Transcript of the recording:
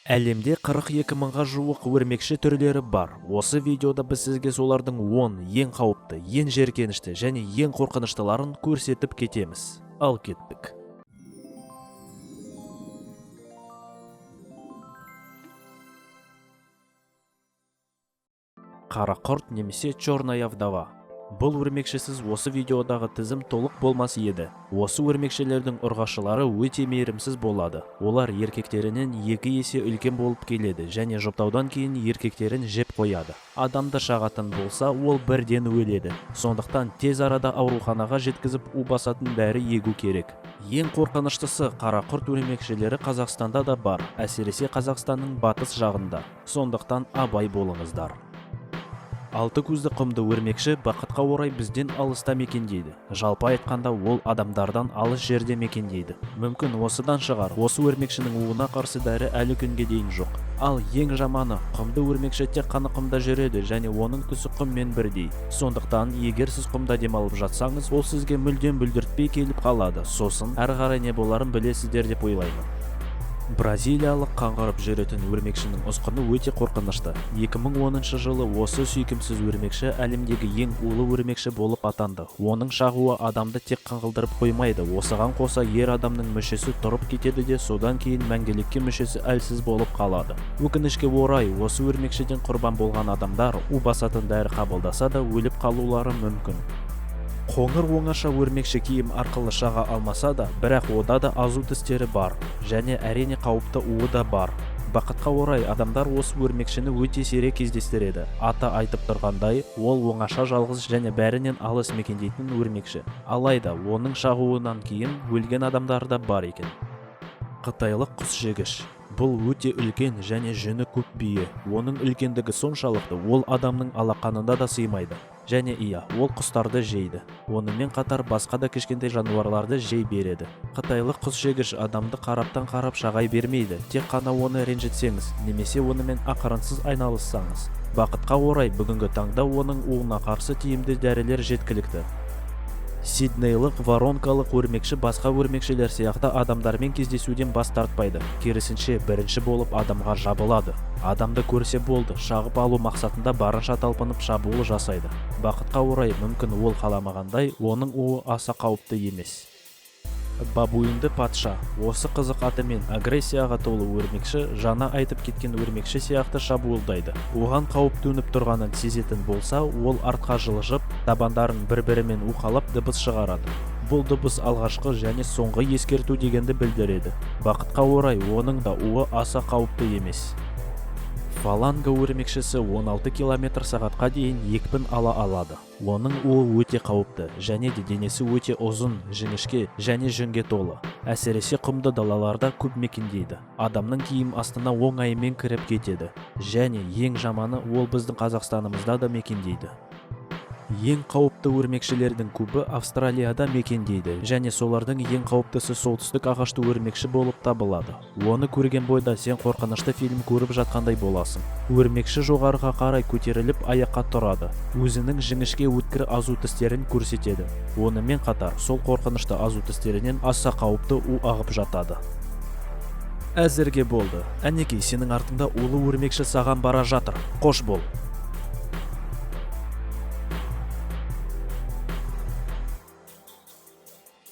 Әлемде 42 мыңға жуық өрмекші түрлері бар. Осы видеода біз сізге солардың 10 ең қауіпті, ең жеркенішті және ең қорқыныштыларын көрсетіп кетеміз. Ал кеттік. Қара құрт немесе черная вдова. Бұл өрмекшісіз осы видеодағы тізім толық болмас еді. Осы өрмекшілердің ұрғашылары өте мейірімсіз болады. Олар еркектерінен 2 есе үлкен болып келеді және жұптаудан кейін еркектерін жеп қояды. Адамды шағатын болса, ол бірден өледі. Сондықтан тез арада ауруханаға жеткізіп у басатын дәрі егу керек. Ең қорқыныштысы қара құрт өрмекшілері Қазақстанда да бар, әсіресе Қазақстанның батыс жағында. Сондықтан абай болыңыздар. Алты көзді құмды өрмекші бақытқа орай бізден алыста мекендейді. Жалпы айтқанда ол адамдардан алыс жерде мекендейді. Мүмкін осыдан шығар, осы өрмекшінің уына қарсы дәрі әлі күнге дейін жоқ. Ал ең жаманы, құмды өрмекші тек қана құмда жүреді және оның түсі құммен бірдей. Сондықтан, егер сіз құмда демалып жатсаңыз, ол сізге мүлдем бүлдіртпей келіп қалады. Сосын әрі қарай не боларын білесіздер деп ойлаймын. Бразилиялық қаңғырып жүретін өрмекшінің ұсқыны өте қорқынышты. 2010 жылы осы сүйкімсіз өрмекші әлемдегі ең улы өрмекші болып атанды. Оның шағуы адамды тек қаңғылдырып қоймайды. Осыған қоса ер адамның мүшесі тұрып кетеді де содан кейін мәңгілікке мүшесі әлсіз болып қалады. Өкінішке орай, осы өрмекшіден құрбан болған адамдар у басатын дәрі қабылдаса да өліп қалулары мүмкін. Қоңыр оңаша өрмекші киім арқылы шаға алмаса да, бірақ ода да азу тістері бар, және әрине қауіпті уы да бар. Бақытқа орай, адамдар осы өрмекшіні өте сирек кездестіреді. Аты айтып тұрғандай, ол оңаша жалғыз және бәрінен алыс мекендейтін өрмекші. Алайда, оның шағуынан кейін өлген адамдар да бар екен. Қытайлық құс жегіш. Бұл өте үлкен және жүні көп бие. Оның үлкендігі соншалықты, ол адамның алақанында да сыймайды. Және ол құстарды жейді. Онымен қатар басқа да кішкентай жануарларды жей береді. Қытайлық құс жегіш адамды қараптан қарап шағай бермейді. Тек қана оны ренжітсеңіз, немесе онымен ақырынсыз айналыссаңыз. Бақытқа орай, бүгінгі таңда оның уына қарсы тиімді дәрілер жеткілікті. Сиднейлық воронкалық өрмекші басқа өрмекшілер сияқты адамдармен кездесуден бас тартпайды. Керісінше бірінші болып адамға жабылады. Адамды көрсе болды, шағып алу мақсатында барынша талпынып шабуыл жасайды. Бақытқа орай, мүмкін ол қаламағандай, оның уы аса қауіпті емес. Бабуинді патша. Осы қызық атымен агрессияға толы өрмекші жаңа айтып кеткен өрмекші сияқты шабуылдайды. Оған қауіп төніп тұрғанын сезетін болса, ол артқа жылжып, табандарын бір-бірімен уқалап дыбыс шығарады. Бұл дыбыс алғашқы және соңғы ескерту дегенді білдіреді. Бақытқа орай, оның да уы аса қауіпті емес. Фаланга өрмекшісі 16 км/сағатқа дейін екпін ала алады. Оның уы өте қауіпті, және де денесі өте ұзын, жіңішке және жүнге толы. Әсіресе құмды далаларда көп мекендейді. Адамның киім астына оңайымен кіріп кетеді. Және ең жаманы, ол біздің Қазақстанымызда да мекендейді. Ең қауіпті өрмекшілердің көбі Австралияда мекендейді, және солардың ең қауіптісі солтүстік ағашты өрмекші болып табылады. Оны көрген бойда сен қорқынышты фильм көріп жатқандай боласың. Өрмекші жоғарыға қарай көтеріліп аяққа тұрады. Өзінің жіңішке өткір азу тістерін көрсетеді. Онымен қатар, сол қорқынышты азу тістерінен аса қауіпті у ағып жатады. Әзірге болды. Әнекей, сенің артыңда улы өрмекші саған бара жатыр. Қош бол.